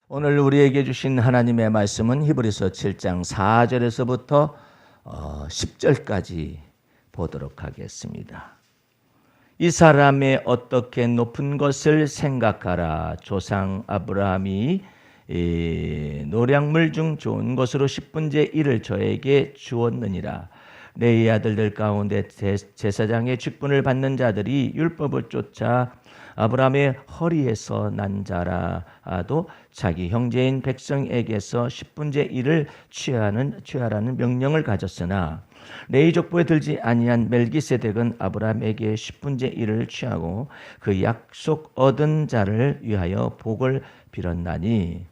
오늘 우리에게 주신 하나님의 말씀은 히브리서 7장 4절에서부터 10절까지 보도록 하겠습니다. 이 사람의 어떻게 높은 것을 생각하라. 조상 아브라함이 노량물 중 좋은 것으로 10분의 1을 저에게 주었느니라. 레위 아들들 가운데 제사장의 직분을 받는 자들이 율법을 쫓아 아브라함의 허리에서 난 자라도 자기 형제인 백성에게서 10분의 1을 취하라는 명령을 가졌으나 레위 족보에 들지 아니한 멜기세덱은 아브라함에게 10분의 1을 취하고 그 약속 얻은 자를 위하여 복을 빌었나니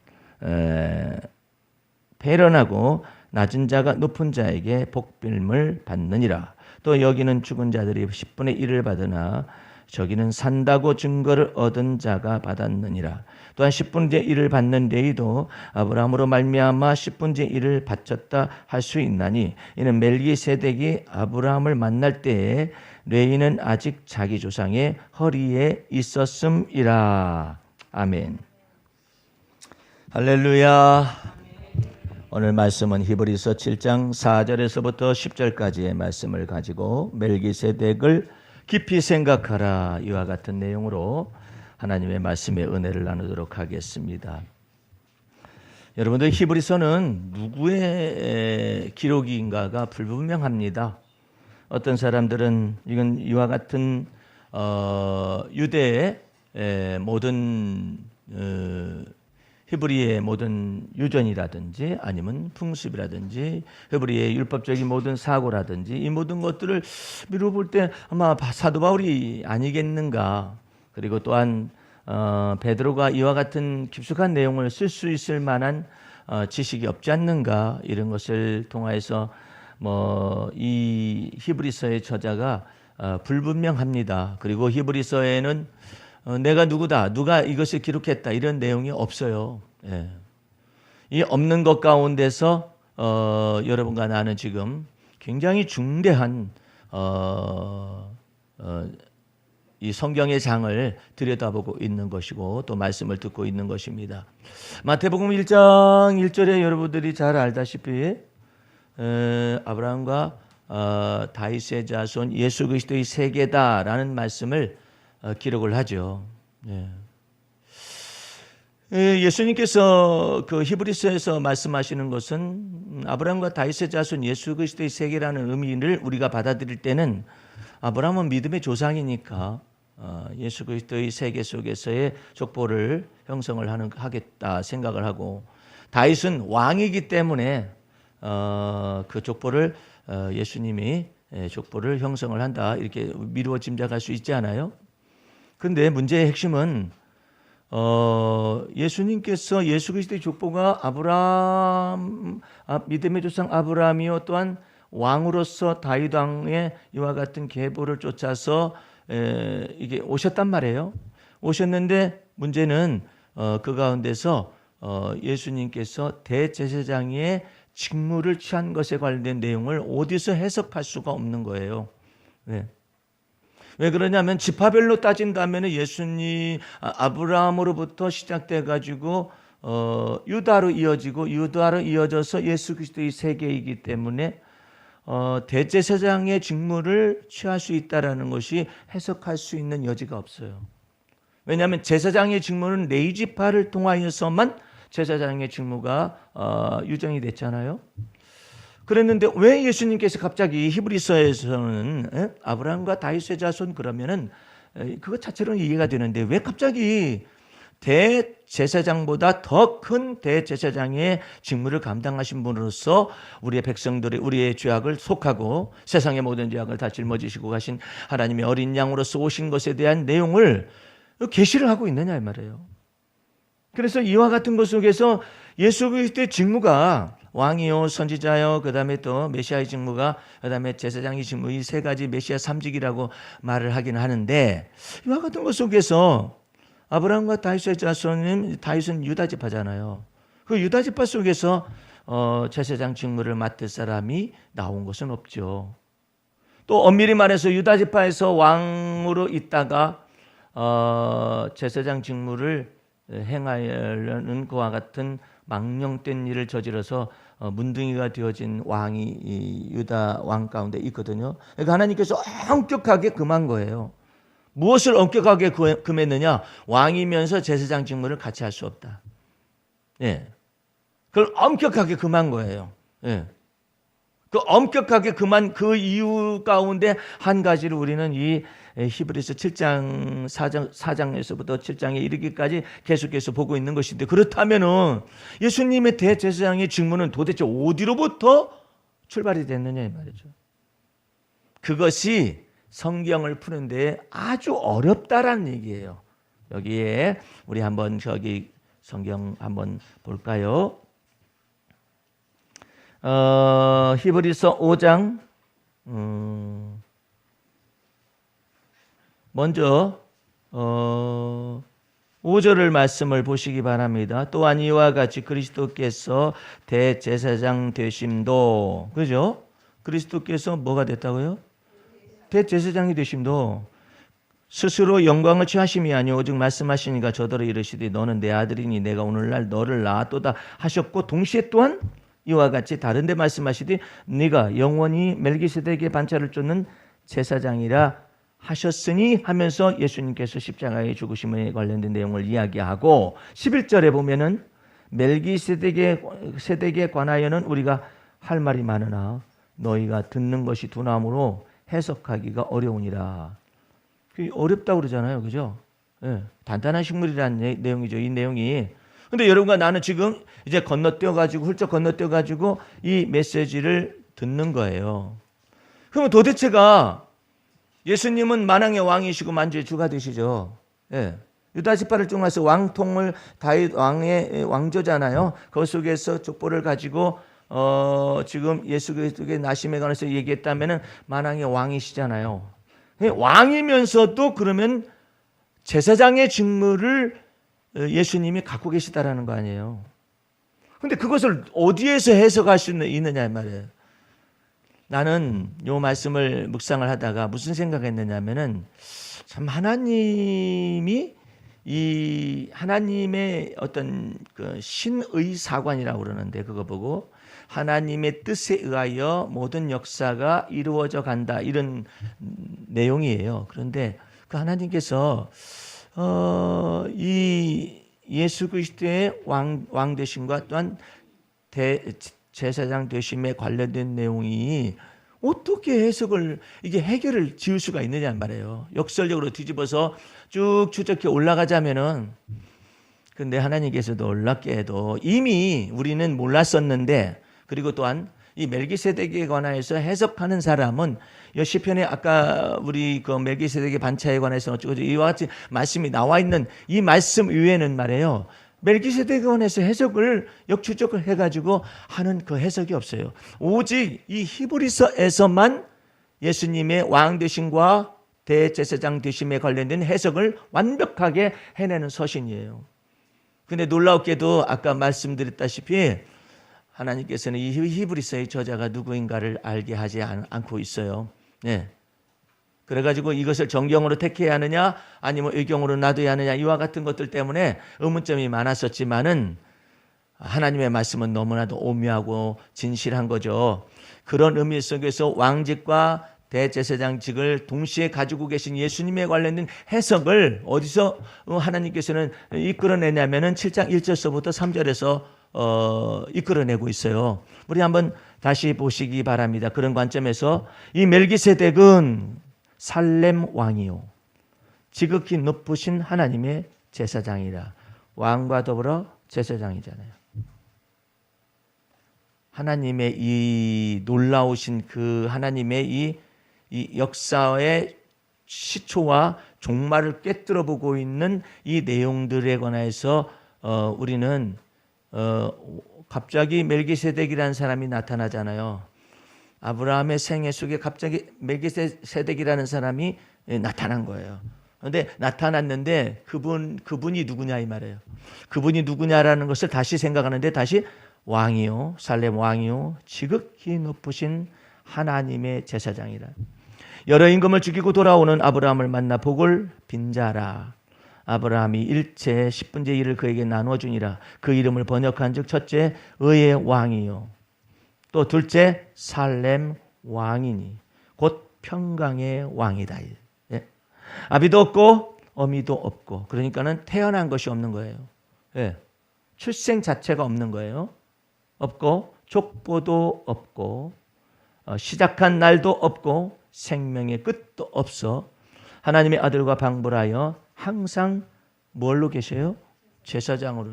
배련하고 낮은 자가 높은 자에게 복빌을 받느니라. 또 여기는 죽은 자들이 10분의 1을 받으나 저기는 산다고 증거를 얻은 자가 받았느니라. 또한 10분의 1을 받는 레위도 아브라함으로 말미암아 10분의 1을 바쳤다 할 수 있나니 이는 멜기세덱이 아브라함을 만날 때에 레위는 아직 자기 조상의 허리에 있었음이라. 아멘. 할렐루야. 오늘 말씀은 히브리서 7장 4절에서부터 10절까지의 말씀을 가지고 멜기세덱을 깊이 생각하라 이와 같은 내용으로 하나님의 말씀의 은혜를 나누도록 하겠습니다. 여러분들 히브리서는 누구의 기록인가가 불분명합니다. 어떤 사람들은 이건 이와 같은 유대의 모든 히브리의 모든 유전이라든지 아니면 풍습이라든지 히브리의 율법적인 모든 사고라든지 이 모든 것들을 미루어 볼 때 아마 사도 바울이 아니겠는가. 그리고 또한 베드로가 이와 같은 깊숙한 내용을 쓸 수 있을 만한 지식이 없지 않는가. 이런 것을 통하여서 이 히브리서의 저자가 불분명합니다. 그리고 히브리서에는 내가 누구다, 누가 이것을 기록했다 이런 내용이 없어요. 예. 이 없는 것 가운데서 여러분과 나는 지금 굉장히 중대한 이 성경의 장을 들여다보고 있는 것이고 또 말씀을 듣고 있는 것입니다. 마태복음 1장 1절에 여러분들이 잘 알다시피 아브라함과 다윗의 자손 예수 그리스도의 세계다라는 말씀을 기록을 하죠. 예수님께서 그 히브리서에서 말씀하시는 것은 아브라함과 다윗의 자손 예수 그리스도의 세계라는 의미를 우리가 받아들일 때는 아브라함은 믿음의 조상이니까 예수 그리스도의 세계 속에서의 족보를 형성을 하겠다 생각을 하고, 다윗은 왕이기 때문에 그 족보를 예수님이 족보를 형성을 한다 이렇게 미루어 짐작할 수 있지 않아요? 근데 문제의 핵심은 예수님께서 예수 그리스도의 족보가 아브라함 믿음의 조상 아브라함이요 또한 왕으로서 다윗 왕의 이와 같은 계보를 쫓아서 이게 오셨단 말이에요. 오셨는데 문제는 그 가운데서 예수님께서 대제사장의 직무를 취한 것에 관련된 내용을 어디서 해석할 수가 없는 거예요. 왜 그러냐면 지파별로 따진다면 예수님 아브라함으로부터 시작돼 가지고 유다로 이어져서 예수 그리스도의 세계이기 때문에 대제사장의 직무를 취할 수 있다라는 것이 해석할 수 있는 여지가 없어요. 왜냐하면 제사장의 직무는 레위 지파를 통하여서만 제사장의 직무가 유정이 됐잖아요. 그랬는데 왜 예수님께서 갑자기 히브리서에서는 아브라함과 다윗의 자손 그러면은 그것 자체로는 이해가 되는데 왜 갑자기 대제사장보다 더 큰 대제사장의 직무를 감당하신 분으로서 우리의 백성들이 우리의 죄악을 속하고 세상의 모든 죄악을 다 짊어지시고 가신 하나님의 어린 양으로서 오신 것에 대한 내용을 계시를 하고 있느냐 이 말이에요. 그래서 이와 같은 것 속에서 예수 그리스도의 직무가 왕이요 선지자요 그다음에 또 메시아의 직무가 그다음에 제사장의 직무 이 세 가지 메시아 삼직이라고 말을 하긴 하는데, 이와 같은 것 속에서 아브라함과 다윗의 자손은 다윗은 유다 지파잖아요. 그 유다 지파 속에서 제사장 직무를 맡을 사람이 나온 것은 없죠. 또 엄밀히 말해서 유다 지파에서 왕으로 있다가 제사장 직무를 행하려는 그와 같은 망령된 일을 저질러서 문둥이가 되어진 왕이 이 유다 왕 가운데 있거든요. 그러니까 하나님께서 엄격하게 금한 거예요. 무엇을 엄격하게 금했느냐? 왕이면서 제사장 직무를 같이 할 수 없다. 예. 그걸 엄격하게 금한 거예요. 예. 그 엄격하게 금한 그 이유 가운데 한 가지를 우리는 이 히브리서 7장 4장에서부터 7장에 이르기까지 계속해서 보고 있는 것인데, 그렇다면은 예수님의 대제사장의 직무는 도대체 어디로부터 출발이 됐느냐 이 말이죠. 그것이 성경을 푸는 데 아주 어렵다라는 얘기예요. 여기에 우리 한번 저기 성경 한번 볼까요? 히브리서 5장 먼저 5절을 말씀을 보시기 바랍니다. 또한 이와 같이 그리스도께서 대제사장 되심도, 그죠? 그리스도께서 뭐가 됐다고요? 대제사장이 되심도 스스로 영광을 취하심이 아니오 오직 말씀하시니까 저더러 이르시되 너는 내 아들이니 내가 오늘날 너를 낳았도다 하셨고, 동시에 또한 이와 같이 다른 데 말씀하시되 네가 영원히 멜기세덱의 반차를 쫓는 제사장이라 하셨으니 하면서 예수님께서 십자가의 죽으심에 관련된 내용을 이야기하고, 11절에 보면은 멜기세덱에 관하여는 우리가 할 말이 많으나 너희가 듣는 것이 둔함으로 해석하기가 어려우니라. 어렵다고 그러잖아요. 그죠? 예, 단단한 식물이라는 내용이죠. 이 내용이. 근데 여러분과 나는 지금 이제 훌쩍 건너뛰어가지고 이 메시지를 듣는 거예요. 그럼 도대체가 예수님은 만왕의 왕이시고 만주의 주가 되시죠. 예. 유다 지파를 중에서 왕통을 다윗 왕의 왕조잖아요. 그 속에서 족보를 가지고 지금 예수 그리스도의 나심에 관해서 얘기했다면은 만왕의 왕이시잖아요. 왕이면서도 그러면 제사장의 직무를 예수님이 갖고 계시다라는 거 아니에요. 근데 그것을 어디에서 해석할 수 있느냐 말이에요. 나는 이 말씀을 묵상을 하다가 무슨 생각했느냐면은, 참 하나님이 이 하나님의 어떤 그 신의 사관이라고 그러는데, 그거 보고 하나님의 뜻에 의하여 모든 역사가 이루어져 간다, 이런 내용이에요. 그런데 그 하나님께서 이 예수 그리스도의 왕 되심과 또한 제사장 되심에 관련된 내용이 어떻게 이게 해결을 지을 수가 있느냐 말이에요. 역설적으로 뒤집어서 쭉 추적해 올라가자면은, 근데 하나님께서 놀랍게도 이미 우리는 몰랐었는데, 그리고 또한 이 멜기세덱에 관하여서 해석하는 사람은 시편에 아까 우리 그 멜기세덱의 반차에 관해서 어쩌고 이와 같이 말씀이 나와 있는 이 말씀 이외에는 말이에요, 멜기세덱에 관해서 해석을 역추적을 해가지고 하는 그 해석이 없어요. 오직 이 히브리서에서만 예수님의 왕 되심과 대제사장 되심에 관련된 해석을 완벽하게 해내는 서신이에요. 근데 놀랍게도 아까 말씀드렸다시피 하나님께서는 이 히브리서의 저자가 누구인가를 알게 하지 않고 있어요. 네. 그래가지고 이것을 정경으로 택해야 하느냐 아니면 의경으로 놔둬야 하느냐, 이와 같은 것들 때문에 의문점이 많았었지만은 하나님의 말씀은 너무나도 오묘하고 진실한 거죠. 그런 의미 속에서 왕직과 대제사장직을 동시에 가지고 계신 예수님에 관련된 해석을 어디서 하나님께서는 이끌어내냐면은 7장 1절서부터 3절에서 이끌어내고 있어요. 우리 한번 다시 보시기 바랍니다. 그런 관점에서 이 멜기세덱은 살렘 왕이요 지극히 높으신 하나님의 제사장이라. 왕과 더불어 제사장이잖아요. 하나님의 이 놀라우신 그 하나님의 이 역사의 시초와 종말을 꿰뚫어 보고 있는 이 내용들에 관해서 우리는 갑자기 멜기세덱이라는 사람이 나타나잖아요. 아브라함의 생애 속에 갑자기 멜기세덱이라는 사람이 나타난 거예요. 그런데 나타났는데 그분이 누구냐 이 말이에요. 그분이 누구냐라는 것을 다시 생각하는데, 다시 왕이요 살렘 왕이요 지극히 높으신 하나님의 제사장이라. 여러 임금을 죽이고 돌아오는 아브라함을 만나 복을 빈 자라. 아브라함이 일체 10분의 1을 그에게 나누어 주니라. 그 이름을 번역한즉 첫째 의의 왕이요 또 둘째 살렘 왕이니 곧 평강의 왕이다. 예. 아비도 없고 어미도 없고, 그러니까는 태어난 것이 없는 거예요. 예. 출생 자체가 없는 거예요. 없고 족보도 없고 시작한 날도 없고 생명의 끝도 없어 하나님의 아들과 방불하여 항상 뭘로 계셔요? 제사장으로.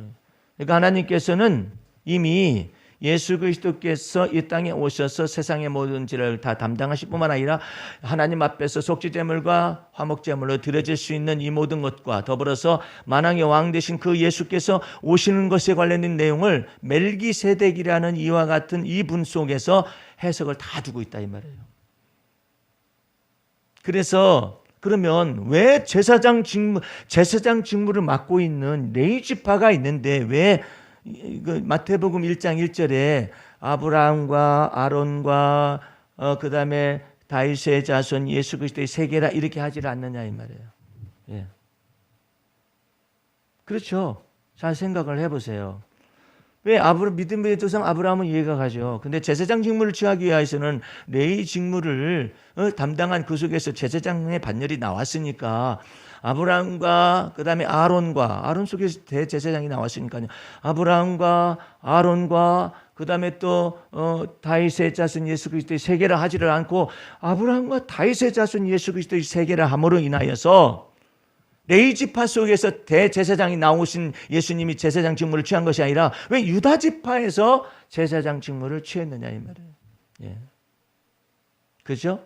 그러니까 하나님께서는 이미 예수 그리스도께서 이 땅에 오셔서 세상의 모든 죄를 다 담당하실 뿐만 아니라 하나님 앞에서 속죄제물과 화목제물로 드려질 수 있는 이 모든 것과 더불어서 만왕의 왕 되신 그 예수께서 오시는 것에 관련된 내용을 멜기세덱이라는 이와 같은 이 분 속에서 해석을 다 두고 있다 이 말이에요. 그래서 그러면 왜 제사장 직무를 맡고 있는 레위 지파가 있는데 왜 마태복음 1장 1절에 아브라함과 아론과 그다음에 다윗의 자손 예수 그리스도의 세계라 이렇게 하지를 않느냐 이 말이에요. 예. 그렇죠. 잘 생각을 해보세요. 왜 믿음의 조상 아브라함은 이해가 가죠. 근데 제사장 직무를 취하기 위해서는 레위 직무를 담당한 그 속에서 제사장의 반열이 나왔으니까 아브라함과 그다음에 아론 속에서 대제사장이 나왔으니까요. 아브라함과 아론과 그다음에 또 다윗의 자손 예수 그리스도의 세계라 하지를 않고 아브라함과 다윗의 자손 예수 그리스도의 세계라 함으로 인하여서 레위 지파 속에서 대제사장이 나오신 예수님이 제사장 직무를 취한 것이 아니라 왜 유다 지파에서 제사장 직무를 취했느냐 이 말이에요. 예. 그죠?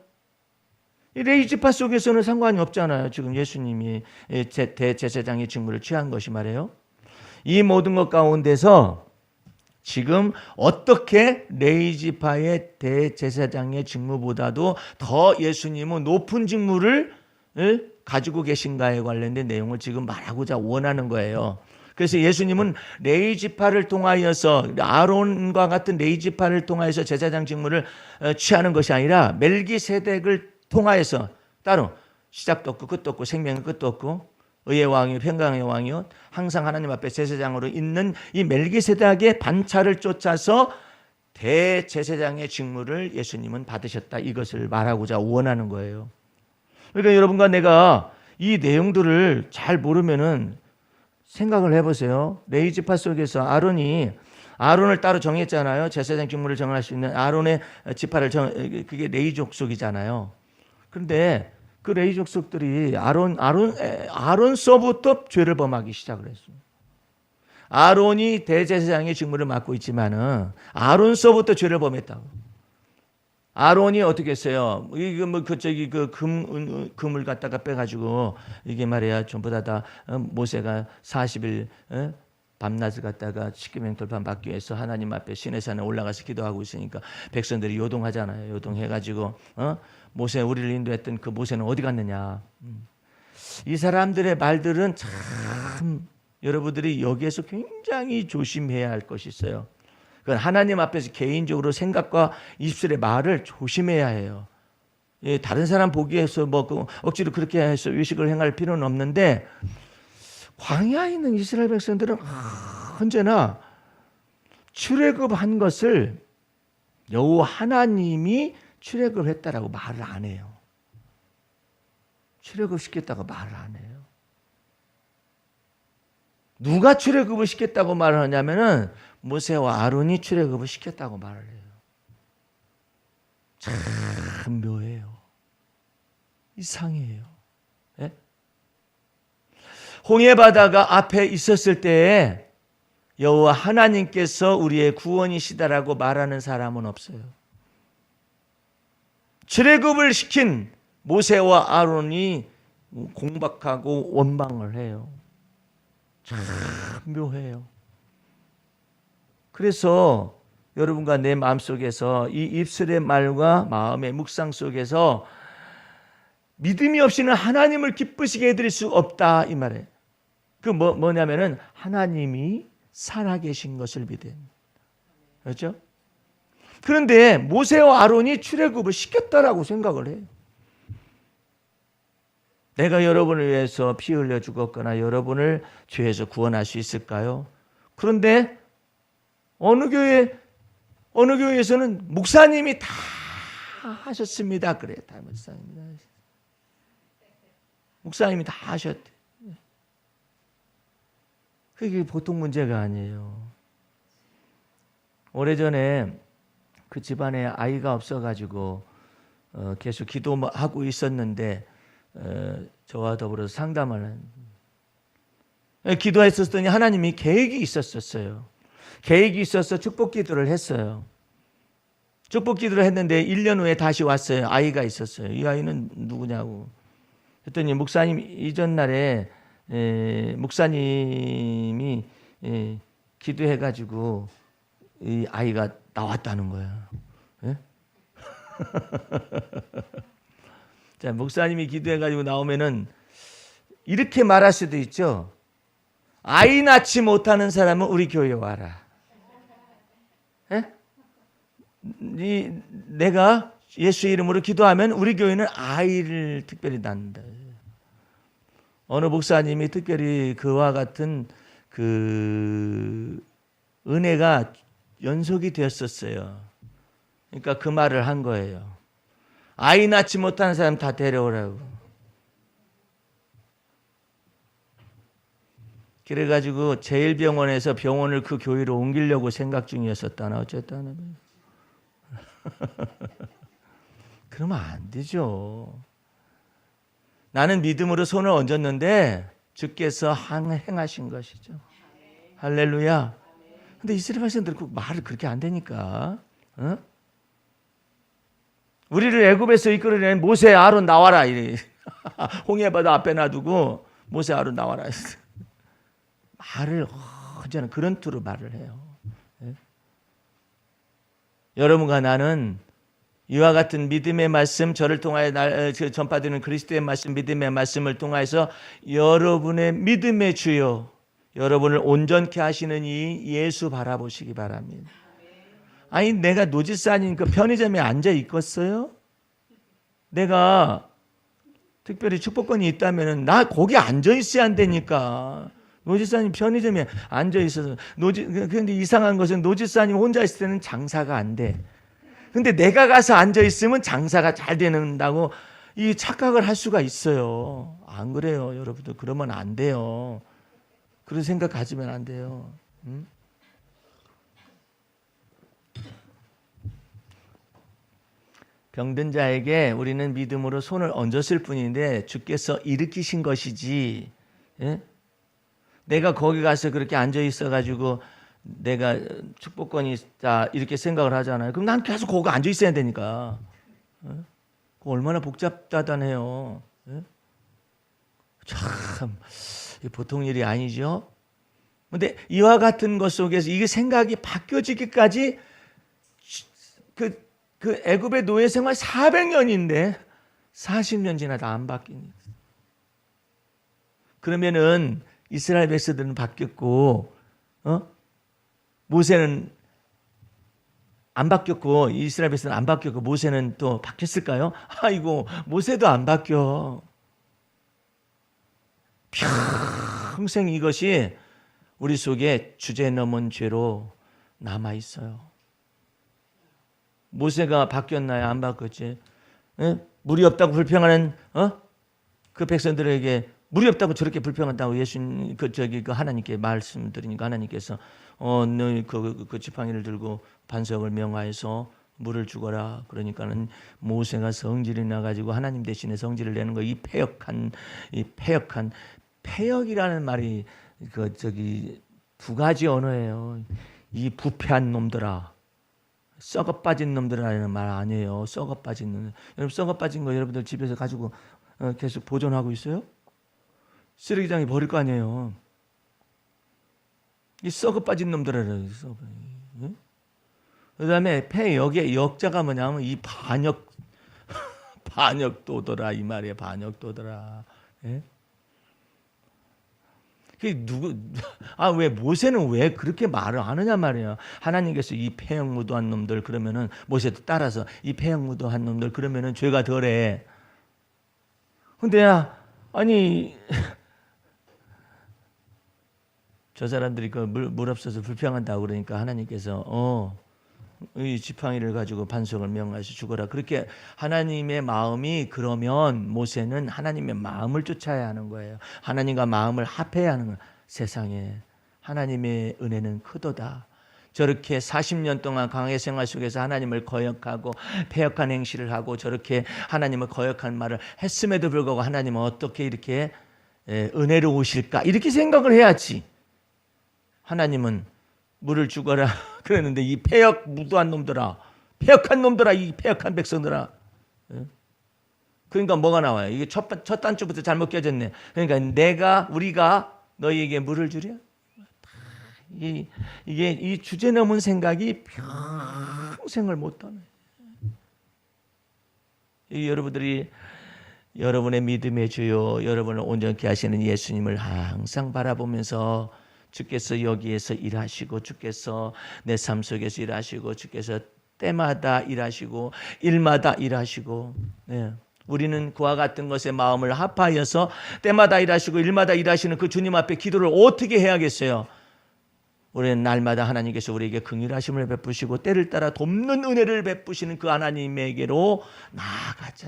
레위 지파 속에서는 상관이 없잖아요. 지금 예수님이 대제사장의 직무를 취한 것이 말이에요. 이 모든 것 가운데서 지금 어떻게 레위 지파의 대제사장의 직무보다도 더 예수님은 높은 직무를 가지고 계신가에 관련된 내용을 지금 말하고자 원하는 거예요. 그래서 예수님은 레위 지파를 통하여서 아론과 같은 레위 지파를 통하여서 제사장 직무를 취하는 것이 아니라 멜기세덱을 통하여서 따로 시작도 없고 끝도 없고 생명의 끝도 없고 의의 왕이요 평강의 왕이요 항상 하나님 앞에 제사장으로 있는 이 멜기세덱의 반차를 쫓아서 대제사장의 직무를 예수님은 받으셨다. 이것을 말하고자 원하는 거예요. 그러니까 여러분과 내가 이 내용들을 잘 모르면은 생각을 해보세요. 레위 지파 속에서 아론을 따로 정했잖아요. 제사장 직무를 정할 수 있는 아론의 지파를 그게 레위 족속이잖아요. 그런데 그 레위 족속들이 아론서부터 죄를 범하기 시작을 했어요. 아론이 대제사장의 직무를 맡고 있지만은 아론서부터 죄를 범했다고. 아론이 어떻게 했어요? 이게 금을 갖다가 빼가지고 이게 말이야 전부 다 모세가 40일 밤낮을 갖다가 십계명돌판 받기 위해서 하나님 앞에 시내산에 올라가서 기도하고 있으니까 백성들이 요동하잖아요. 요동해가지고 모세 우리를 인도했던 그 모세는 어디 갔느냐? 이 사람들의 말들은 참 여러분들이 여기에서 굉장히 조심해야 할 것이 있어요. 그건 하나님 앞에서 개인적으로 생각과 입술의 말을 조심해야 해요. 예, 다른 사람 보기에서 억지로 그렇게 해서 의식을 행할 필요는 없는데 광야에 있는 이스라엘 백성들은 언제나 출애굽한 것을 여호와 하나님이 출애굽했다라고 말을 안 해요. 출애굽시켰다고 말을 안 해요. 누가 출애굽을 시켰다고 말을 하냐면은 모세와 아론이 출애굽을 시켰다고 말을 해요. 참 묘해요. 이상해요. 예? 홍해 바다가 앞에 있었을 때에 여호와 하나님께서 우리의 구원이시다라고 말하는 사람은 없어요. 출애굽을 시킨 모세와 아론이 공박하고 원망을 해요. 참 묘해요. 그래서 여러분과 내 마음속에서 이 입술의 말과 마음의 묵상 속에서 믿음이 없이는 하나님을 기쁘시게 해드릴 수 없다 이 말이에요. 그 뭐냐면은 하나님이 살아계신 것을 믿어요. 그렇죠? 그런데 모세와 아론이 출애굽을 시켰다라고 생각을 해요. 내가 여러분을 위해서 피 흘려 죽었거나 여러분을 죄에서 구원할 수 있을까요? 그런데 어느 교회에서는 목사님이 다 하셨습니다. 그래, 다 목사님이 다 하셨대. 그게 보통 문제가 아니에요. 오래전에 그 집안에 아이가 없어가지고 계속 기도하고 있었는데 저와 더불어서 상담을 기도했었더니 하나님이 계획이 있었어요. 계획이 있어서 축복 기도를 했어요. 축복 기도를 했는데 1년 후에 다시 왔어요. 아이가 있었어요. 이 아이는 누구냐고. 그랬더니 목사님 이전 날에 목사님이 기도해가지고 이 아이가 나왔다는 거야. 예? 자, 목사님이 기도해가지고 나오면은 이렇게 말할 수도 있죠. 아이 낳지 못하는 사람은 우리 교회에 와라. 예? 내가 예수의 이름으로 기도하면 우리 교회는 아이를 특별히 낳는다. 어느 목사님이 특별히 그와 같은 그 은혜가 연속이 되었었어요. 그러니까 그 말을 한 거예요. 아이 낳지 못하는 사람 다 데려오라고. 그래가지고 제일병원에서 병원을 그 교회로 옮기려고 생각 중이었었다나 어쨌다나. 그러면 안 되죠. 나는 믿음으로 손을 얹었는데 주께서 행하신 것이죠. 할렐루야. 근데 이스라엘 백성들은 꼭 말을 그렇게 안 되니까. 어? 우리를 애굽에서 이끌어낸 모세 아론 나와라. 홍해 바다 앞에 놔두고 모세 아론 나와라. 말을 언제나 그런 투로 말을 해요. 예? 여러분과 나는 이와 같은 믿음의 말씀, 저를 통하여 전파되는 그리스도의 말씀, 믿음의 말씀을 통해서 여러분의 믿음의 주요, 여러분을 온전케 하시는 이 예수 바라보시기 바랍니다. 아니 내가 노지산이니까 편의점에 앉아 있겠어요? 내가 특별히 축복권이 있다면 나 거기 앉아 있어야 한다니까. 노지사님 편의점에 앉아 있어서 그런데 이상한 것은 노지사님 혼자 있을 때는 장사가 안 돼. 근데 내가 가서 앉아 있으면 장사가 잘 되는다고 이 착각을 할 수가 있어요. 안 그래요, 여러분들. 그러면 안 돼요. 그런 생각 가지면 안 돼요. 응? 병든 자에게 우리는 믿음으로 손을 얹었을 뿐인데 주께서 일으키신 것이지. 예? 내가 거기 가서 그렇게 앉아 있어가지고 내가 축복권이 있다 이렇게 생각을 하잖아요. 그럼 난 계속 거기 앉아 있어야 되니까. 예? 얼마나 복잡하다네요. 예? 참 보통 일이 아니죠. 그런데 이와 같은 것 속에서 이게 생각이 바뀌어지기까지 그 애굽의 노예 생활 400년인데 40년 지나도 안 바뀌니. 그러면은 이스라엘 백성들은 바뀌었고, 모세는 안 바뀌었고, 이스라엘 백성은 안 바뀌었고, 모세는 또 바뀌었을까요? 아이고, 모세도 안 바뀌어. 평생 이것이 우리 속에 주제 넘은 죄로 남아 있어요. 모세가 바뀌었나요? 안 바뀌었지? 예? 물이 없다고 불평하는 그 백성들에게 물이 없다고 저렇게 불평한다고 예수님 그 하나님께 말씀드리니까 하나님께서 너희 그 지팡이를 들고 반석을 명하여서 물을 주거라. 그러니까는 모세가 성질이 나가지고 하나님 대신에 성질을 내는 거. 이 폐역이라는 말이 두 가지 언어예요. 이 부패한 놈들아. 썩어 빠진 놈들이라는 말 아니에요. 썩어 빠진 놈들. 여러분 썩어 빠진 거 여러분들 집에서 가지고 계속 보존하고 있어요? 쓰레기장에 버릴 거 아니에요. 이 썩어 빠진 놈들이라고 있어. 그다음에 폐역의 역자가 뭐냐면 이 반역도더라 이 말이에요. 반역도더라. 예? 왜 모세는 왜 그렇게 말을 하느냐 말이야. 하나님께서 이 폐역 무도한 놈들 그러면은 모세도 따라서 이 폐역 무도한 놈들 그러면은 죄가 덜해. 근데 아니 저 사람들이 그 물 없어서 불평한다고 그러니까 하나님께서 이 지팡이를 가지고 반석을 명하시 죽어라. 그렇게 하나님의 마음이 그러면 모세는 하나님의 마음을 쫓아야 하는 거예요. 하나님과 마음을 합해야 하는 거예요. 세상에 하나님의 은혜는 크도다. 저렇게 40년 동안 광야 생활 속에서 하나님을 거역하고 패역한 행실을 하고 저렇게 하나님을 거역한 말을 했음에도 불구하고 하나님은 어떻게 이렇게 은혜로우실까 이렇게 생각을 해야지. 하나님은 물을 죽어라 그랬는데 이 패역 무도한 놈들아, 패역한 놈들아, 이 패역한 백성들아. 그러니까 뭐가 나와요? 이게 첫 단추부터 잘못 껴졌네. 그러니까 우리가 너희에게 물을 주랴. 이게 이 주제 넘은 생각이 평생을 못 떠나요. 여러분들이 여러분의 믿음의 주요, 여러분을 온전케 하시는 예수님을 항상 바라보면서 주께서 여기에서 일하시고 주께서 내 삶 속에서 일하시고 주께서 때마다 일하시고 일마다 일하시고 우리는 그와 같은 것에 마음을 합하여서 때마다 일하시고 일마다 일하시는 그 주님 앞에 기도를 어떻게 해야겠어요? 우리는 날마다 하나님께서 우리에게 긍휼하심을 베푸시고 때를 따라 돕는 은혜를 베푸시는 그 하나님에게로 나아가자.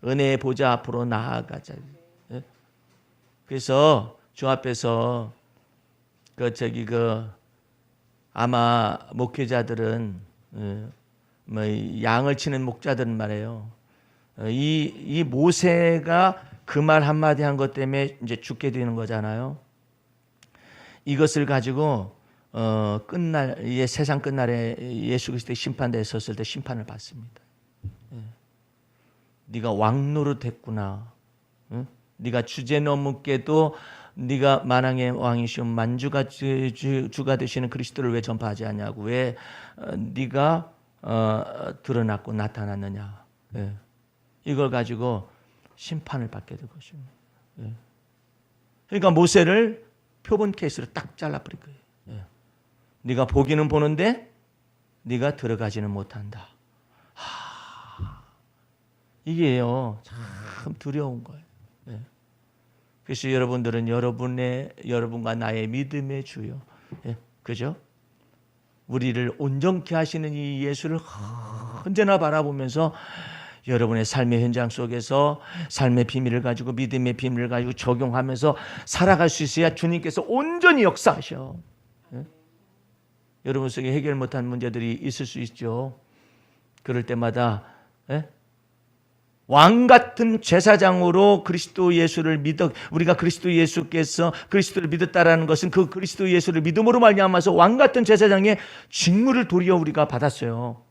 은혜의 보좌 앞으로 나아가자. 그래서 주 앞에서 아마 목회자들은 양을 치는 목자들은 말이에요. 이 모세가 그 말 한마디 한 것 때문에 이제 죽게 되는 거잖아요. 이것을 가지고 세상 끝날에 예수 그리스도의 심판대에 섰을 때 심판을 받습니다. 네가 왕노릇 했구나. 네가 주제 넘게도 네가 만왕의 왕이시오 만주가 주가 되시는 그리스도를 왜 전파하지 않냐고. 왜 네가 드러났고 나타났느냐. 이걸 가지고 심판을 받게 될 것입니다. 그러니까 모세를 표본 케이스로 딱 잘라버릴 거예요. 네가 보기는 보는데 네가 들어가지는 못한다. 이게요 참 두려운 거예요. 그래서 여러분들은 여러분과 나의 믿음의 주요, 그죠? 우리를 온전케 하시는 이 예수를 언제나 바라보면서 여러분의 삶의 현장 속에서 삶의 비밀을 가지고 믿음의 비밀을 가지고 적용하면서 살아갈 수 있어야 주님께서 온전히 역사하셔. 여러분 속에 해결 못한 문제들이 있을 수 있죠. 그럴 때마다 왕 같은 제사장으로 그리스도 예수를 우리가 그리스도 예수께서 그리스도를 믿었다라는 것은 그 그리스도 예수를 믿음으로 말미암아서 왕 같은 제사장의 직무를 도리어 우리가 받았어요.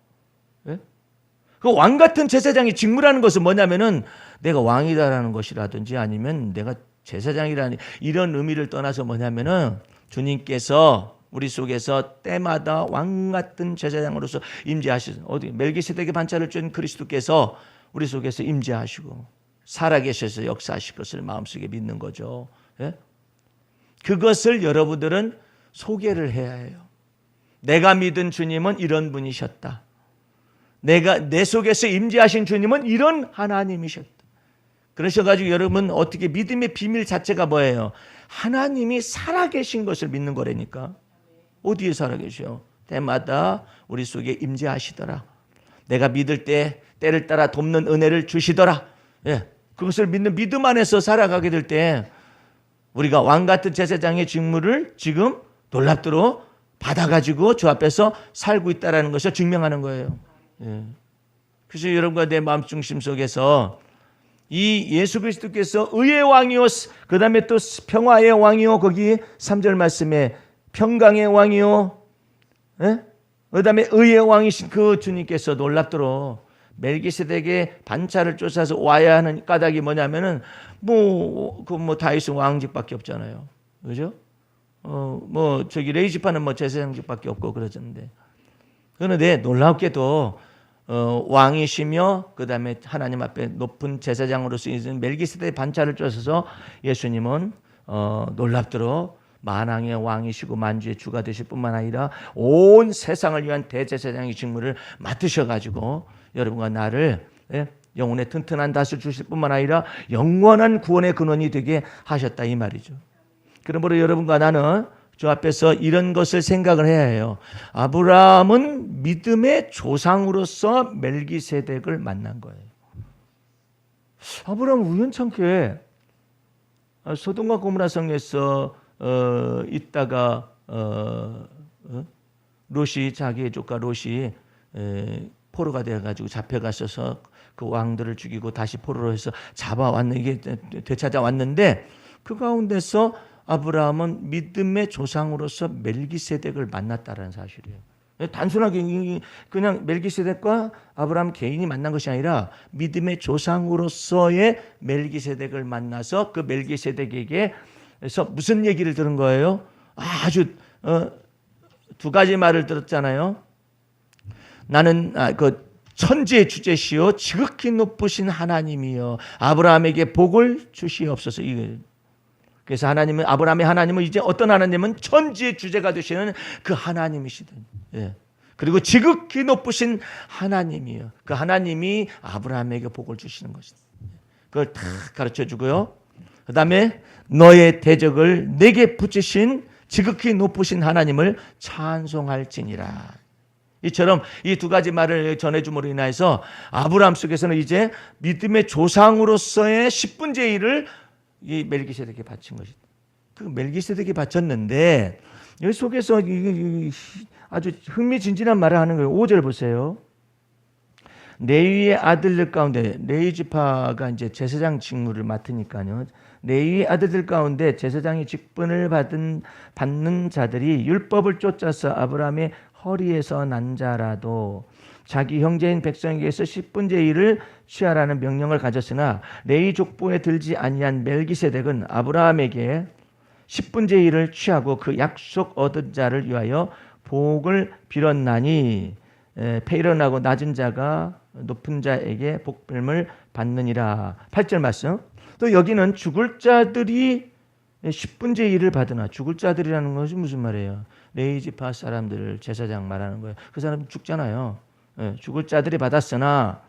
그 왕 같은 제사장의 직무라는 것은 뭐냐면은 내가 왕이다라는 것이라든지 아니면 내가 제사장이라는 이런 의미를 떠나서 뭐냐면은 주님께서 우리 속에서 때마다 왕 같은 제사장으로서 임재하시는 멜기세덱의 반차를 준 그리스도께서 우리 속에서 임재하시고 살아계셔서 역사하실 것을 마음속에 믿는 거죠. 그것을 여러분들은 소개를 해야 해요. 내가 믿은 주님은 이런 분이셨다. 내 속에서 임재하신 주님은 이런 하나님이셨다. 그러셔가지고 여러분 어떻게 믿음의 비밀 자체가 뭐예요? 하나님이 살아계신 것을 믿는 거라니까. 어디에 살아계셔? 때마다 우리 속에 임재하시더라. 내가 믿을 때 때를 따라 돕는 은혜를 주시더라. 그것을 믿는 믿음 안에서 살아가게 될 때 우리가 왕 같은 제사장의 직무를 지금 놀랍도록 받아가지고 주 앞에서 살고 있다는 것을 증명하는 거예요. 그래서 여러분과 내 마음 중심 속에서 이 예수 그리스도께서 의의 왕이요, 그 다음에 또 평화의 왕이요, 거기 3절 말씀에 평강의 왕이요, 그 다음에 의의 왕이신 그 주님께서 놀랍도록 멜기세덱의 반차를 쫓아서 와야 하는 까닭이 뭐냐면은 다윗은 왕직밖에 없잖아요, 그죠? 레이지파는 제사장직밖에 없고 그러는데, 그런데 놀랍게도 왕이시며 그 다음에 하나님 앞에 높은 제사장으로서 있는 멜기세덱의 반차를 쫓아서 예수님은 놀랍도록 만왕의 왕이시고 만주의 주가 되실 뿐만 아니라 온 세상을 위한 대제사장의 직무를 맡으셔가지고 여러분과 나를 영혼의 튼튼한 닷을 주실 뿐만 아니라 영원한 구원의 근원이 되게 하셨다 이 말이죠. 그러므로 여러분과 나는 저 앞에서 이런 것을 생각을 해야 해요. 아브라함은 믿음의 조상으로서 멜기세덱을 만난 거예요. 아브라함은 우연찮게 소돔과 고모라 성에서 있다가 롯이 자기의 조카 롯이 포로가 되어가지고 잡혀갔어서 그 왕들을 죽이고 다시 포로로 해서 이게 되찾아왔는데 그 가운데서 아브라함은 믿음의 조상으로서 멜기세덱을 만났다는 사실이에요. 단순하게 그냥 멜기세덱과 아브라함 개인이 만난 것이 아니라 믿음의 조상으로서의 멜기세덱을 만나서 그 멜기세덱에게서 무슨 얘기를 들은 거예요? 아주 두 가지 말을 들었잖아요. 나는 그 천지의 주제시요 지극히 높으신 하나님이여 아브라함에게 복을 주시옵소서. 그래서 아브라함의 하나님은 이제 어떤 하나님은 천지의 주제가 되시는 그 하나님이시다. 예. 그리고 지극히 높으신 하나님이요. 그 하나님이 아브라함에게 복을 주시는 것이다. 그걸 다 가르쳐 주고요. 그 다음에 너의 대적을 내게 붙이신 지극히 높으신 하나님을 찬송할지니라. 이처럼 이 두 가지 말을 전해줌으로 인해서 아브라함 속에서는 이제 믿음의 조상으로서의 10분의 1을 이 멜기세덱에 바친 것이다. 그 멜기세덱이 바쳤는데 여기 속에서 아주 흥미진진한 말을 하는 거예요. 5절 보세요. 레위의 아들들 가운데 레위 지파가 이제 제사장 직무를 맡으니까요. 레위의 아들들 가운데 제사장의 직분을 받는 자들이 율법을 쫓아서 아브라함의 허리에서 난 자라도 자기 형제인 백성에게서 10분의 1을 취하라는 명령을 가졌으나 레위 족보에 들지 아니한 멜기세덱은 아브라함에게 10분의 1을 취하고 그 약속 얻은 자를 위하여 복을 빌었나니 패일원하고 낮은 자가 높은 자에게 복됨을 받느니라. 8절 말씀. 또 여기는 죽을 자들이 10분의 1을 받으나 죽을 자들이라는 것이 무슨 말이에요? 레위 지파 사람들 제사장 말하는 거예요. 그 사람 죽잖아요. 죽을 자들이 받았으나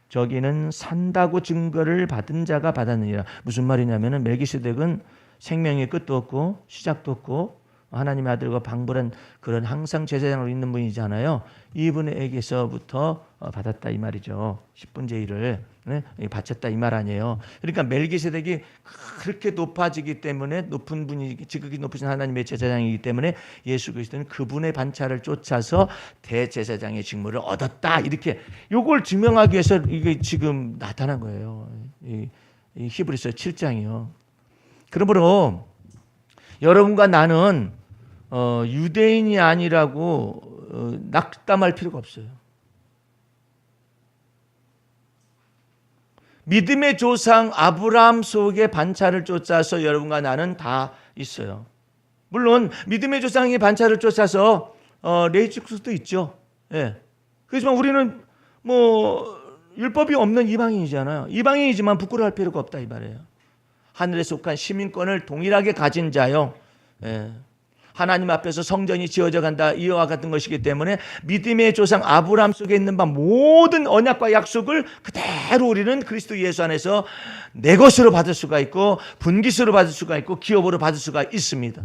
저기는 산다고 증거를 받은 자가 받았느니라. 무슨 말이냐면은 멜기세덱은 생명의 끝도 없고 시작도 없고 하나님의 아들과 방불한 그런 항상 제사장으로 있는 분이잖아요. 이분에게서부터 받았다 이 말이죠. 10분의 1을 바쳤다 이 말 아니에요. 그러니까 멜기세덱이 그렇게 높아지기 때문에 높은 분이 지극히 높으신 하나님의 제사장이기 때문에 예수 그리스도는 그분의 반차를 쫓아서 대제사장의 직무를 얻었다. 이렇게 요걸 증명하기 위해서 이게 지금 나타난 거예요. 이 히브리서 7장이요. 그러므로 여러분과 나는 유대인이 아니라고 낙담할 필요가 없어요. 믿음의 조상 아브라함 속에 반차를 쫓아서 여러분과 나는 다 있어요. 물론 믿음의 조상의 반차를 쫓아서 레위 축수도 있죠. 예. 그렇지만 우리는 뭐 율법이 없는 이방인이잖아요. 이방인이지만 부끄러워할 필요가 없다 이 말이에요. 하늘에 속한 시민권을 동일하게 가진 자요. 예. 하나님 앞에서 성전이 지어져 간다 이와 같은 것이기 때문에 믿음의 조상 아브라함 속에 있는 바 모든 언약과 약속을 그대로 우리는 그리스도 예수 안에서 내 것으로 받을 수가 있고 분깃으로 받을 수가 있고 기업으로 받을 수가 있습니다.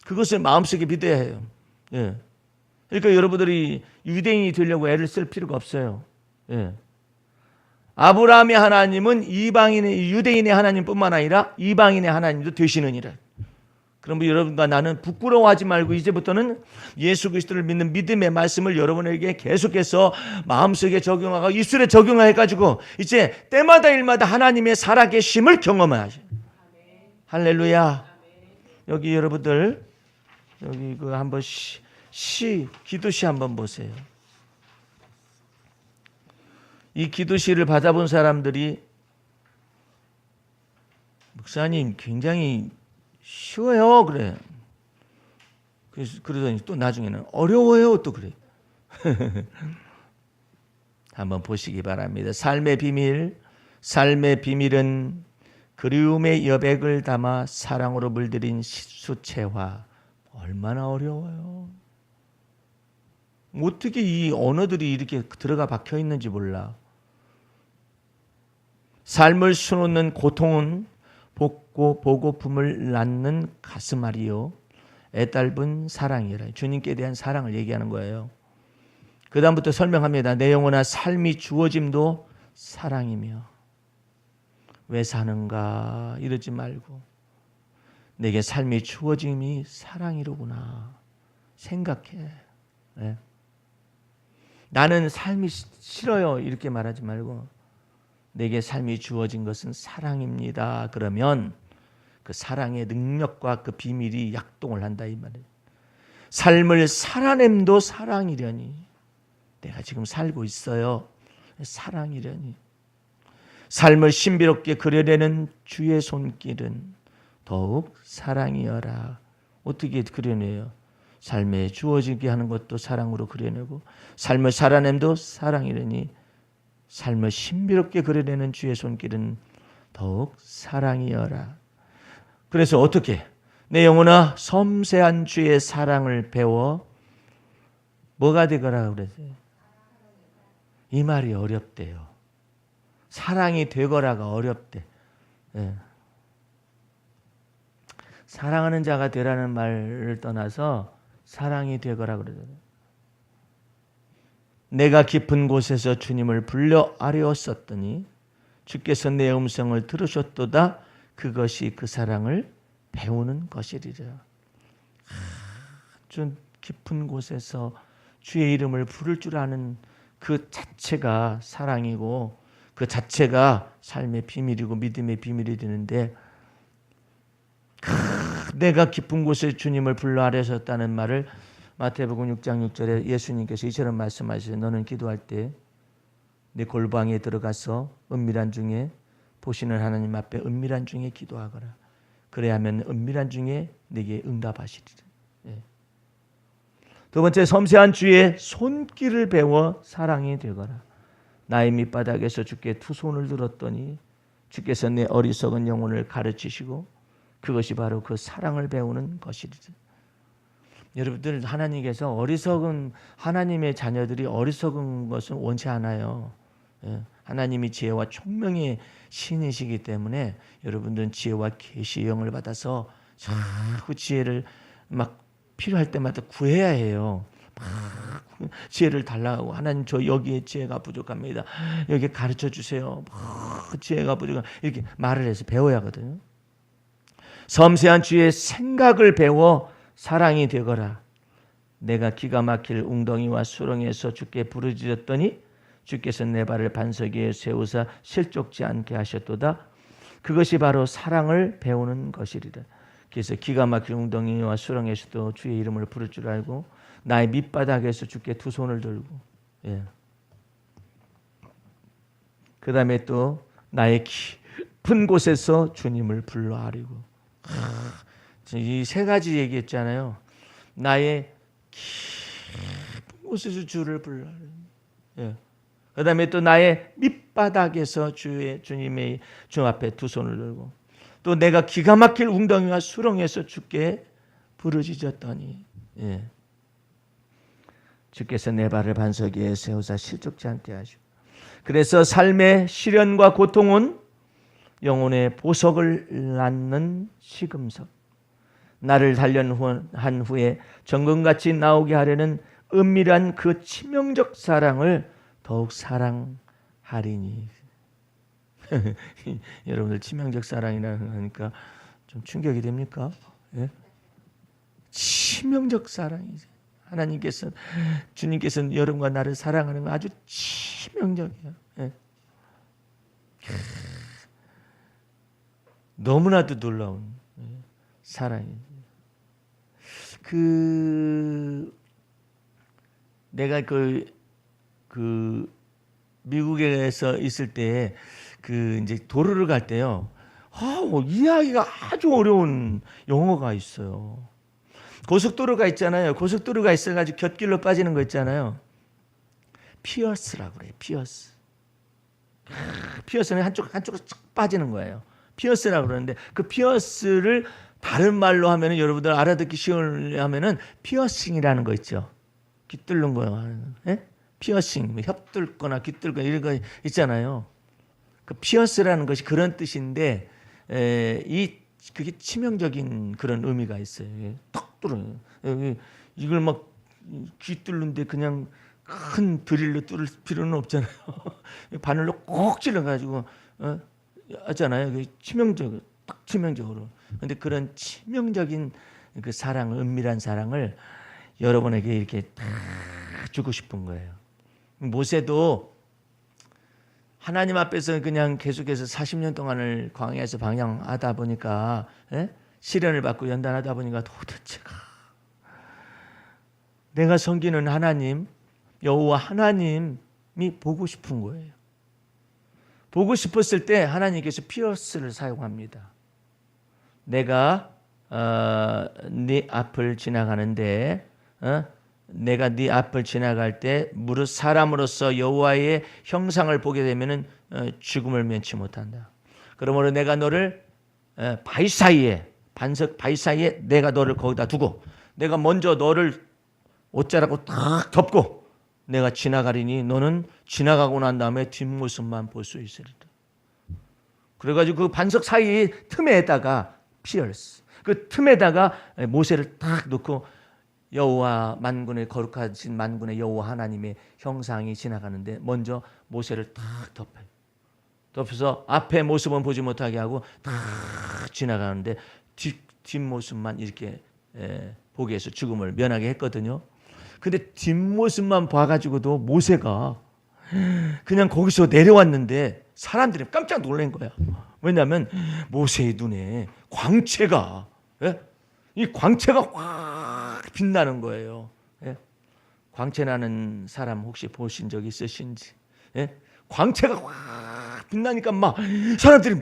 그것을 마음속에 믿어야 해요. 예. 그러니까 여러분들이 유대인이 되려고 애를 쓸 필요가 없어요. 예. 아브라함의 하나님은 유대인의 하나님뿐만 아니라 이방인의 하나님도 되시느니라. 그럼 여러분과 나는 부끄러워하지 말고 이제부터는 예수 그리스도를 믿는 믿음의 말씀을 여러분에게 계속해서 마음속에 적용하고 입술에 적용해가지고 이제 때마다 일마다 하나님의 살아계심을 경험하셔요. 할렐루야. 여기 여러분들 여기 그 한번 기도시 한번 보세요. 이 기도시를 받아본 사람들이 목사님 굉장히 쉬워요 그래. 그러더니 또 나중에는 어려워요 또 그래. 한번 보시기 바랍니다. 삶의 비밀은 그리움의 여백을 담아 사랑으로 물들인 수채화. 얼마나 어려워요. 어떻게 이 언어들이 이렇게 들어가 박혀 있는지 몰라. 삶을 수놓는 고통은 보고품을 낳는 가슴앓이요 애달픈 사랑이라. 주님께 대한 사랑을 얘기하는 거예요. 그 다음부터 설명합니다. 내 영혼아 삶이 주어짐도 사랑이며. 왜 사는가 이러지 말고 내게 삶이 주어짐이 사랑이로구나 생각해. 네. 나는 삶이 싫어요 이렇게 말하지 말고 내게 삶이 주어진 것은 사랑입니다. 그러면 그 사랑의 능력과 그 비밀이 약동을 한다 이 말이에요. 삶을 살아냄도 사랑이려니. 내가 지금 살고 있어요. 사랑이려니. 삶을 신비롭게 그려내는 주의 손길은 더욱 사랑이여라. 어떻게 그려내요? 삶에 주어지게 하는 것도 사랑으로 그려내고 삶을 살아냄도 사랑이려니 삶을 신비롭게 그려내는 주의 손길은 더욱 사랑이여라. 그래서 어떻게? 내 영혼아 섬세한 주의 사랑을 배워 뭐가 되거라 그랬어요? 이 말이 어렵대요. 사랑이 되거라가 어렵대. 예. 사랑하는 자가 되라는 말을 떠나서 사랑이 되거라 그러잖아요. 내가 깊은 곳에서 주님을 불러 아뢰었었더니 주께서 내 음성을 들으셨도다. 그것이 그 사랑을 배우는 것이리라. 아주 깊은 곳에서 주의 이름을 부를 줄 아는 그 자체가 사랑이고 그 자체가 삶의 비밀이고 믿음의 비밀이 되는데 내가 깊은 곳에 주님을 불러 아뢰셨다는 말을 마태복음 6장 6절에 예수님께서 이처럼 말씀하시죠. 너는 기도할 때 내 골방에 들어가서 은밀한 중에 보시는 하나님 앞에 은밀한 중에 기도하거라. 그래야 하면 은밀한 중에 내게 응답하시리라. 예. 두 번째 섬세한 주의 손길을 배워 사랑이 되거라. 나의 밑바닥에서 주께 두 손을 들었더니 주께서 내 어리석은 영혼을 가르치시고 그것이 바로 그 사랑을 배우는 것이리라. 여러분들 하나님께서 어리석은 하나님의 자녀들이 어리석은 것은 원치 않아요. 하나님이 지혜와 총명의 신이시기 때문에 여러분들은 지혜와 계시의 영을 받아서 자꾸 지혜를 막 필요할 때마다 구해야 해요. 막 지혜를 달라고 하나님 저 여기에 지혜가 부족합니다. 여기 가르쳐 주세요. 지혜가 부족합니다. 이렇게 말을 해서 배워야 하거든요. 섬세한 주의 생각을 배워 사랑이 되거라. 내가 기가 막힐 웅덩이와 수렁에서 주께 부르짖었더니 주께서 내 발을 반석 위에 세우사 실족지 않게 하셨도다. 그것이 바로 사랑을 배우는 것이리라. 그래서 기가 막힌 웅덩이와 수렁에서도 주의 이름을 부를 줄 알고 나의 밑바닥에서 주께 두 손을 들고 그 다음에 또 나의 깊은 곳에서 주님을 불러 아뢰고 이 세 가지 얘기했잖아요. 나의 깊은 곳에서 주를 불러 아뢰고 그 다음에 또 나의 밑바닥에서 주님의 주 앞에 두 손을 들고 또 내가 기가 막힐 웅덩이와 수렁에서 주께 부르짖었더니 주께서 내 발을 반석 위에 세우사 실족지 않게 하시고 그래서 삶의 시련과 고통은 영혼의 보석을 낳는 시금석 나를 단련한 후에 정금같이 나오게 하려는 은밀한 그 치명적 사랑을 더욱 사랑하리니. 여러분들 치명적 사랑이라고 하니까 좀 충격이 됩니까? 예? 치명적 사랑이죠. 하나님께서 주님께서는 여러분과 나를 사랑하는 건 아주 치명적이에요. 예? 너무나도 놀라운 사랑이죠. 내가 미국에서 있을 때 이제 도로를 갈 때요. 이해하기가 아주 어려운 용어가 있어요. 고속도로가 있잖아요. 고속도로가 있어가지고 곁길로 빠지는 거 있잖아요. 피어스라고 그래요. 피어스. 피어스는 한쪽으로 쭉 빠지는 거예요. 피어스라고 그러는데 그 피어스를 다른 말로 하면은 여러분들 알아듣기 쉬우려면은 피어싱이라는 거 있죠. 귀 뚫는 거요. 예? 피어싱, 협 뚫거나 귀 뚫거나 이런 거 있잖아요. 그 피어스라는 것이 그런 뜻인데 그게 치명적인 그런 의미가 있어요. 턱 뚫어요. 이걸 막 귀 뚫는데 그냥 큰 드릴로 뚫을 필요는 없잖아요. 바늘로 꼭 찔러가지고 하잖아요. 딱 치명적으로. 근데 그런 치명적인 그 사랑, 은밀한 사랑을 여러분에게 이렇게 다 주고 싶은 거예요. 모세도 하나님 앞에서 그냥 계속해서 40년 동안을 광야에서 방향하다 보니까 시련을 받고 연단하다 보니까 도대체가 내가 섬기는 하나님, 여호와 하나님이 보고 싶은 거예요. 보고 싶었을 때 하나님께서 피어스를 사용합니다. 내가 네 앞을 지나가는데 내가 네 앞을 지나갈 때 무릇 사람으로서 여호와의 형상을 보게 되면은 죽음을 면치 못한다. 그러므로 내가 너를 바위 사이에 반석 바위 사이에 내가 너를 거기다 두고 내가 먼저 너를 옷자락으로 딱 덮고 내가 지나가리니 너는 지나가고 난 다음에 뒷모습만 볼 수 있으리라. 그래가지고 그 반석 사이 틈에다가 피어스 그 틈에다가 모세를 딱 놓고 여호와 만군의 거룩하신 만군의 여호와 하나님의 형상이 지나가는데 먼저 모세를 딱 덮어요. 덮어서 앞에 모습은 보지 못하게 하고 딱 지나가는데 뒷모습만 이렇게 보게 해서 죽음을 면하게 했거든요. 근데 뒷모습만 봐가지고도 모세가 그냥 거기서 내려왔는데 사람들이 깜짝 놀란 거야. 왜냐하면 모세의 눈에 광채가 이 광채가 확 빛나는 거예요. 광채 나는 사람 혹시 보신 적 있으신지? 광채가 확 빛나니까 막 사람들이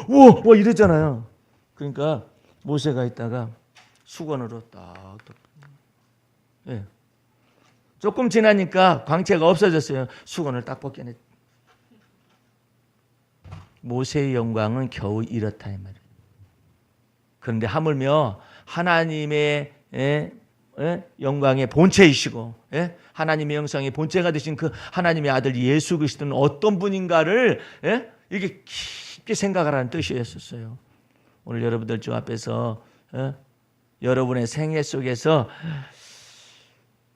우와 이러잖아요. 그러니까 모세가 있다가 수건으로 딱 조금 지나니까 광채가 없어졌어요. 수건을 딱 벗겨냈. 모세의 영광은 겨우 이렇다 이 말이에요. 그런데 하물며 하나님의 영광의 본체이시고 하나님의 영상의 본체가 되신 그 하나님의 아들 예수 그리스도는 어떤 분인가를 이게 깊게 생각하라는 뜻이었어요. 오늘 여러분들 주 앞에서 여러분의 생애 속에서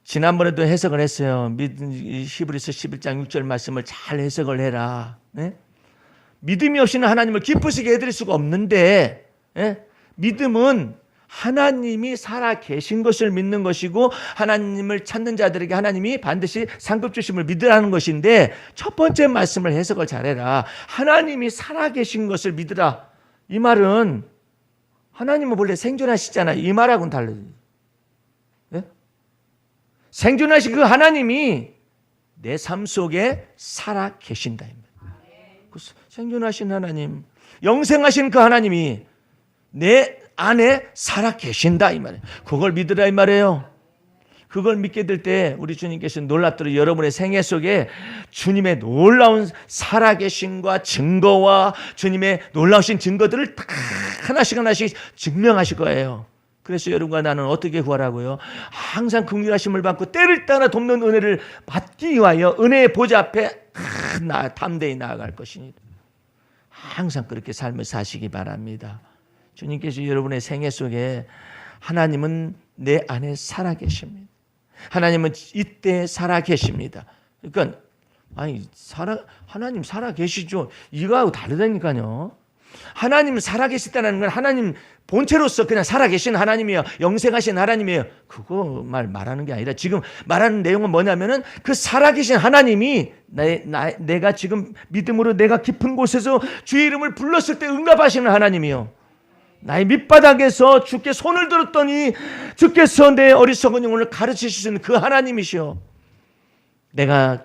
지난번에도 해석을 했어요. 히브리서 11장 6절 말씀을 잘 해석을 해라. 믿음이 없이는 하나님을 기쁘시게 해드릴 수가 없는데 믿음은 하나님이 살아 계신 것을 믿는 것이고 하나님을 찾는 자들에게 하나님이 반드시 상급 주심을 믿으라는 것인데 첫 번째 말씀을 해석을 잘해라. 하나님이 살아 계신 것을 믿으라. 이 말은 하나님은 원래 생존하시잖아요. 이 말하고는 달라요. 생존하신 그 하나님이 내 삶 속에 살아 계신다. 그 생존하신 하나님, 영생하신 그 하나님이 내 안에 살아 계신다 이 말이에요. 그걸 믿으라 이 말이에요. 그걸 믿게 될 때 우리 주님께서 놀랍도록 여러분의 생애 속에 주님의 놀라운 살아계심과 증거와 주님의 놀라우신 증거들을 다 하나씩 증명하실 거예요. 그래서 여러분과 나는 어떻게 구하라고요? 항상 긍휼하심을 받고 때를 따라 돕는 은혜를 받기 위하여 은혜의 보좌 앞에 담대히 나아갈 것이니 항상 그렇게 삶을 사시기 바랍니다. 주님께서 여러분의 생애 속에 하나님은 내 안에 살아계십니다. 하나님은 이때 살아계십니다. 그러니까 하나님 살아계시죠. 이거하고 다르다니까요. 하나님 살아계시다는 건 하나님 본체로서 그냥 살아계신 하나님이에요. 영생하신 하나님이에요. 그거 말하는 게 아니라 지금 말하는 내용은 뭐냐면은 그 살아계신 하나님이 내가 지금 믿음으로 내가 깊은 곳에서 주의 이름을 불렀을 때 응답하시는 하나님이요. 나의 밑바닥에서 주께 손을 들었더니 주께서 내 어리석은 영혼을 가르치시는 그 하나님이시요. 내가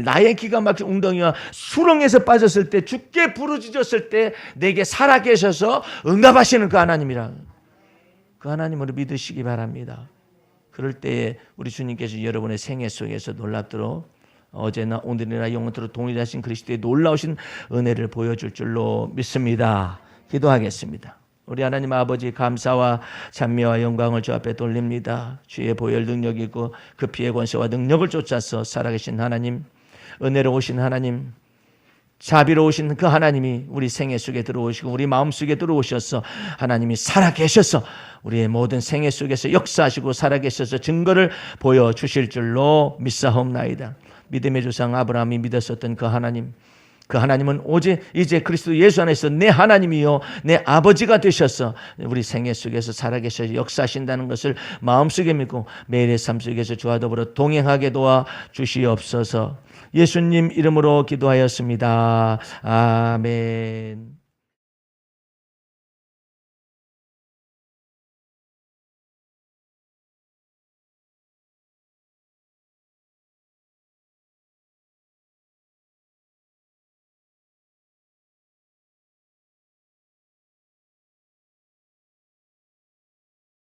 나의 기가 막힐 웅덩이와 수렁에서 빠졌을 때 주께 부르짖었을 때 내게 살아계셔서 응답하시는 그 하나님이라. 그 하나님으로 믿으시기 바랍니다. 그럴 때에 우리 주님께서 여러분의 생애 속에서 놀랍도록 어제나 오늘이나 영원토록 동일하신 그리스도의 놀라우신 은혜를 보여줄 줄로 믿습니다. 기도하겠습니다. 우리 하나님 아버지 감사와 찬미와 영광을 주 앞에 돌립니다. 주의 보혈 능력이고 그 피의 권세와 능력을 쫓아서 살아계신 하나님, 은혜로우신 하나님, 자비로우신 그 하나님이 우리 생애 속에 들어오시고 우리 마음 속에 들어오셔서 하나님이 살아계셔서 우리의 모든 생애 속에서 역사하시고 살아계셔서 증거를 보여주실 줄로 믿사옵나이다. 믿음의 조상 아브라함이 믿었었던 그 하나님, 그 하나님은 오직 이제 그리스도 예수 안에서 내 하나님이요 내 아버지가 되셔서 우리 생애 속에서 살아계셔서 역사하신다는 것을 마음속에 믿고 매일의 삶 속에서 주와 더불어 동행하게 도와 주시옵소서. 예수님 이름으로 기도하였습니다. 아멘.